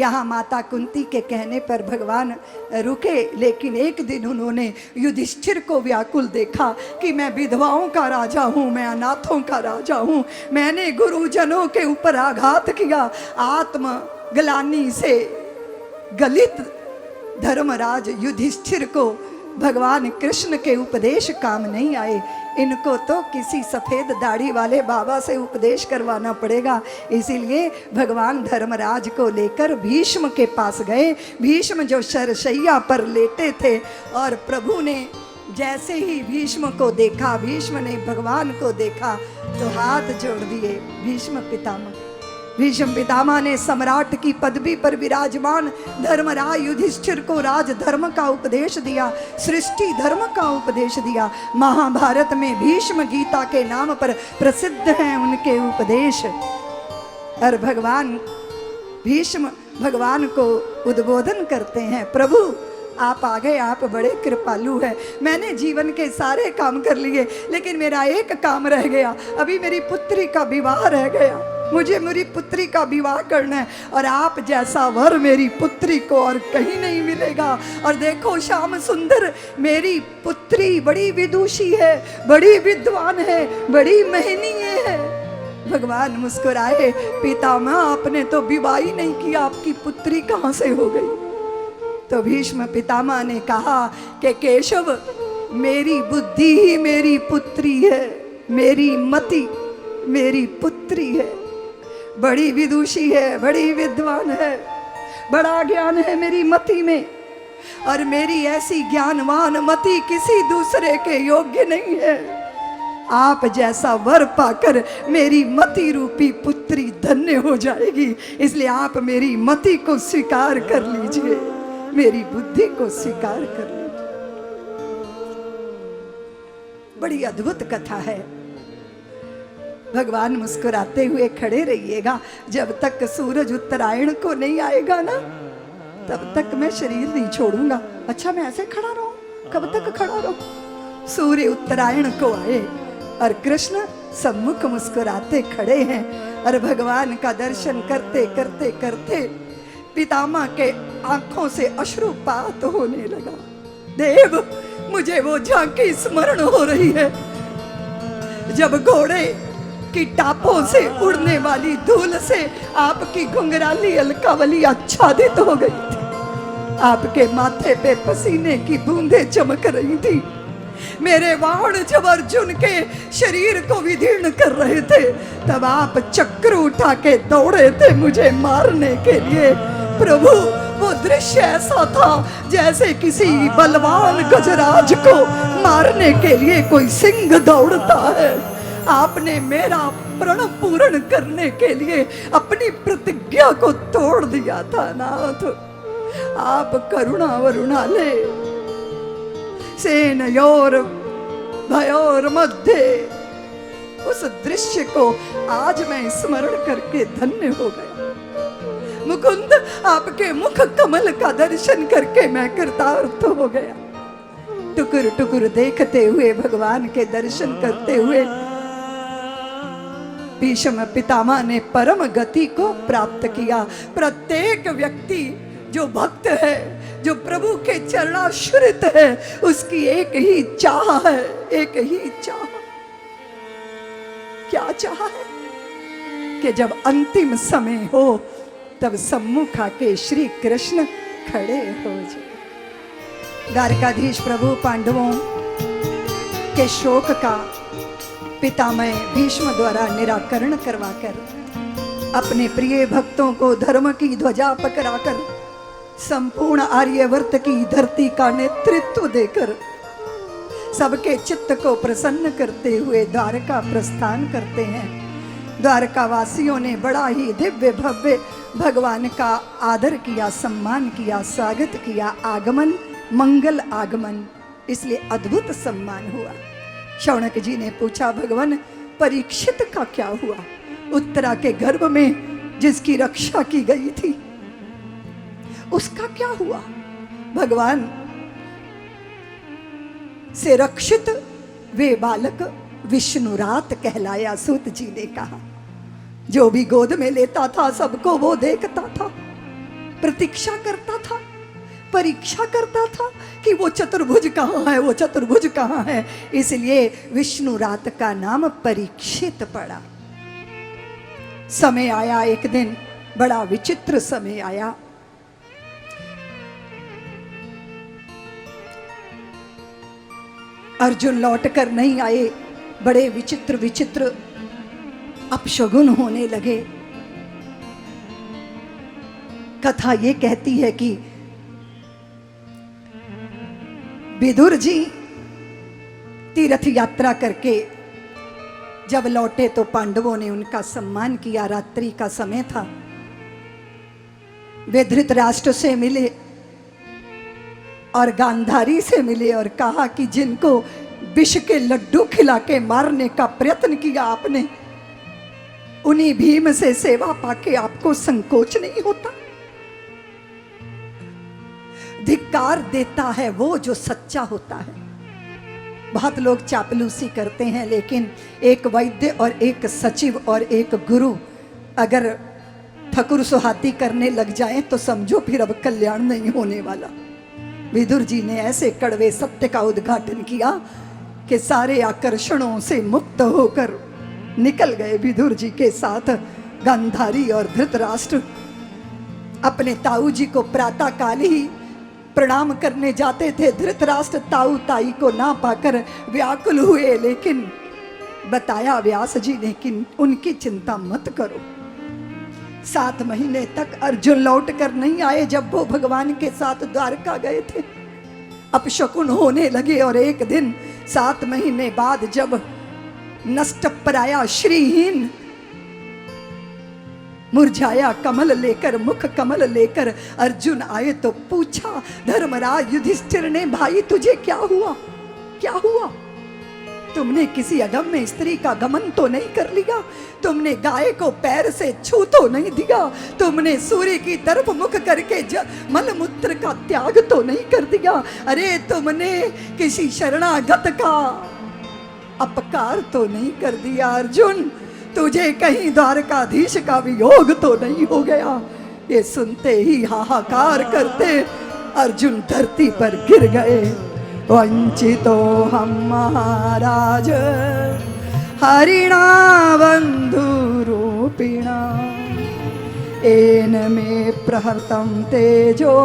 यहाँ माता कुंती के कहने पर भगवान रुके, लेकिन एक दिन उन्होंने युधिष्ठिर को व्याकुल देखा कि मैं विधवाओं का राजा हूँ, मैं अनाथों का राजा हूँ, मैंने गुरुजनों के ऊपर आघात किया। आत्मग्लानि से गलित धर्मराज युधिष्ठिर को भगवान कृष्ण के उपदेश काम नहीं आए। इनको तो किसी सफ़ेद दाढ़ी वाले बाबा से उपदेश करवाना पड़ेगा। इसीलिए भगवान धर्मराज को लेकर भीष्म के पास गए। भीष्म जो शरशैया पर लेटे थे, और प्रभु ने जैसे ही भीष्म को देखा, भीष्म ने भगवान को देखा तो हाथ जोड़ दिए। भीष्म पितामह ने सम्राट की पदवी पर विराजमान धर्मराज युधिष्ठिर को राज धर्म का उपदेश दिया, सृष्टि धर्म का उपदेश दिया। महाभारत में भीष्म गीता के नाम पर प्रसिद्ध हैं उनके उपदेश। और भगवान भीष्म भगवान को उद्बोधन करते हैं, प्रभु आप आ गए, आप बड़े कृपालु हैं। मैंने जीवन के सारे काम कर लिए, लेकिन मेरा एक काम रह गया। अभी मेरी पुत्री का विवाह रह गया, मुझे मेरी पुत्री का विवाह करना है, और आप जैसा वर मेरी पुत्री को और कहीं नहीं मिलेगा। और देखो श्याम सुंदर, मेरी पुत्री बड़ी विदुषी है, बड़ी विद्वान है, बड़ी महनीय है। भगवान मुस्कुराए, पितामह आपने तो विवाह ही नहीं किया, आपकी पुत्री कहाँ से हो गई? तो भीष्म पितामह ने कहा कि केशव, मेरी बुद्धि ही मेरी पुत्री है, मेरी मति मेरी पुत्री है, बड़ी विदुषी है, बड़ी विद्वान है, बड़ा ज्ञान है मेरी मति में, और मेरी ऐसी ज्ञानवान मति किसी दूसरे के योग्य नहीं है। आप जैसा वर पाकर मेरी मति रूपी पुत्री धन्य हो जाएगी, इसलिए आप मेरी मति को स्वीकार कर लीजिए, मेरी बुद्धि को स्वीकार कर लीजिए। बड़ी अद्भुत कथा है। भगवान मुस्कुराते हुए खड़े रहिएगा, जब तक सूरज उत्तरायण को नहीं आएगा ना, तब तक मैं शरीर नहीं छोड़ूंगा। अच्छा, मैं ऐसे खड़ा रहूं? कब तक खड़ा रहूं? सूर्य उत्तरायण को आए और कृष्ण सम्मुख मुस्कुराते खड़े हैं, और भगवान का दर्शन करते करते करते पितामह के आंखों से अश्रुपात होने लगा। देव, मुझे वो झांकी स्मरण हो रही है जब घोड़े की टापों से उड़ने वाली धूल से आपकी घुंघराली अलकावली आच्छादित हो गई थी, आपके माथे पे पसीने की बूंदें चमक रही थी। मेरे बाण जब अर्जुन के शरीर को विदीर्ण कर रहे थे, तब आप चक्र उठा के दौड़े थे मुझे मारने के लिए। प्रभु, वो दृश्य ऐसा था जैसे किसी बलवान गजराज को मारने के लिए कोई सिंह दौड़ता है। आपने मेरा प्रण पूर्ण करने के लिए अपनी प्रतिज्ञा को तोड़ दिया था नाथ। आप करुणा वरुणाले सेनयोर भयोर मध्य, उस दृश्य को आज मैं स्मरण करके धन्य हो गया। मुकुंद, आपके मुख कमल का दर्शन करके मैं कृतार्थ हो गया। टुकुर टुकुर देखते हुए, भगवान के दर्शन करते हुए भीष्म पितामह ने परम गति को प्राप्त किया। प्रत्येक व्यक्ति जो भक्त है, जो प्रभु के चरणाश्रित है, उसकी एक ही चाह है, एक ही चाह। क्या चाह है? कि जब अंतिम समय हो तब सम्मुख आके श्री कृष्ण खड़े हो जाए। द्वारकाधीश प्रभु पांडवों के शोक का पितामह भीष्म द्वारा निराकरण करवाकर, अपने प्रिय भक्तों को धर्म की ध्वजा पकड़ाकर, संपूर्ण आर्यवर्त की धरती का नेतृत्व देकर, सबके चित्त को प्रसन्न करते हुए द्वारका प्रस्थान करते हैं। द्वारका वासियों ने बड़ा ही दिव्य भव्य भगवान का आदर किया, सम्मान किया, स्वागत किया। आगमन मंगल आगमन, इसलिए अद्भुत सम्मान हुआ। शौनक जी ने पूछा, भगवान परीक्षित का क्या हुआ? उत्तरा के गर्भ में जिसकी रक्षा की गई थी, उसका क्या हुआ? भगवान से रक्षित वे बालक विष्णुरात कहलाया। सूत जी ने कहा, जो भी गोद में लेता था सबको वो देखता था। प्रतीक्षा करता था, परीक्षा करता था कि वो चतुर्भुज कहाँ है, वो चतुर्भुज कहाँ है। इसलिए विष्णु रात का नाम परीक्षित पड़ा। समय आया एक दिन, बड़ा विचित्र समय आया। अर्जुन लौटकर नहीं आए, बड़े विचित्र विचित्र अपशगुन होने लगे। कथा ये कहती है कि विदुर जी तीर्थ यात्रा करके जब लौटे तो पांडवों ने उनका सम्मान किया। रात्रि का समय था। वे धृतराष्ट्र से मिले और गांधारी से मिले और कहा कि जिनको विष के लड्डू खिला के मारने का प्रयत्न किया आपने, उन्हीं भीम से सेवा पाके आपको संकोच नहीं होता। धिक्कार देता है वो जो सच्चा होता है। बहुत लोग चापलूसी करते हैं, लेकिन एक वैद्य और एक सचिव और एक गुरु अगर ठकुर सुहाती करने लग जाएं तो समझो फिर अब कल्याण नहीं होने वाला। विदुर जी ने ऐसे कड़वे सत्य का उद्घाटन किया कि सारे आकर्षणों से मुक्त होकर निकल गए। विदुर जी के साथ गांधारी और धृतराष्ट्र अपने ताऊ जी को प्रातः काल ही प्रणाम करने जाते थे। धृतराष्ट्र ताऊ ताई को ना पाकर व्याकुल हुए, लेकिन बताया व्यास जी ने कि उनकी चिंता मत करो। 7 महीने तक अर्जुन लौट कर नहीं आए। जब वो भगवान के साथ द्वारका गए थे, अपशकुन होने लगे। और एक दिन 7 महीने बाद जब नष्ट पराया श्रीहीन मुरझाया कमल लेकर, मुख कमल लेकर अर्जुन आए तो पूछा धर्मराज युधिष्ठिर ने, भाई तुझे क्या हुआ, क्या हुआ? तुमने किसी अगम्य स्त्री का गमन तो नहीं कर लिया? तुमने गाय को पैर से छू तो नहीं दिया? तुमने सूर्य की तरफ मुख करके मल मूत्र का त्याग तो नहीं कर दिया? अरे तुमने किसी शरणागत का अपकार तो नहीं कर दिया? अर्जुन, तुझे कहीं द्वारकाधीश का वियोग तो नहीं हो गया? ये सुनते ही हाहाकार करते अर्जुन धरती पर गिर गए। वंचितो हम महाराज हरिणा बंधु रूपिणा, एन में प्रहर्तम तेजो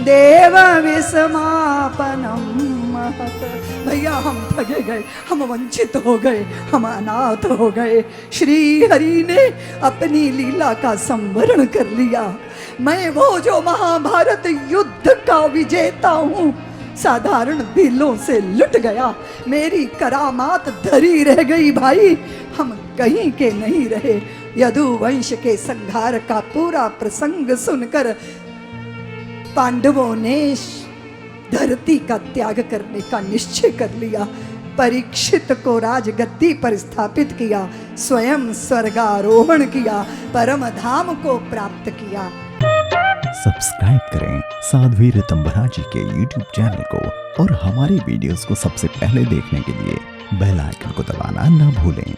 देव विस्मापनम महत। भैया हम ठगे गए, हम वंचित हो गए, हम अनाथ हो गए। श्री हरि ने अपनी लीला का संवरण कर लिया। मैं वो जो महाभारत युद्ध का विजेता हूँ, साधारण भीलों से लुट गया। मेरी करामात धरी रह गई भाई, हम कहीं के नहीं रहे। यदु वंश के संहार का पूरा प्रसंग सुनकर पांडवों ने धरती का त्याग करने का निश्चय कर लिया। परीक्षित को राजगद्दी पर स्थापित किया, स्वयं स्वर्गारोहण किया, परम धाम को प्राप्त किया। सब्सक्राइब करें साध्वी ऋतंभरा जी के YouTube चैनल को और हमारे वीडियोस को सबसे पहले देखने के लिए बेल आइकन को दबाना न भूलें।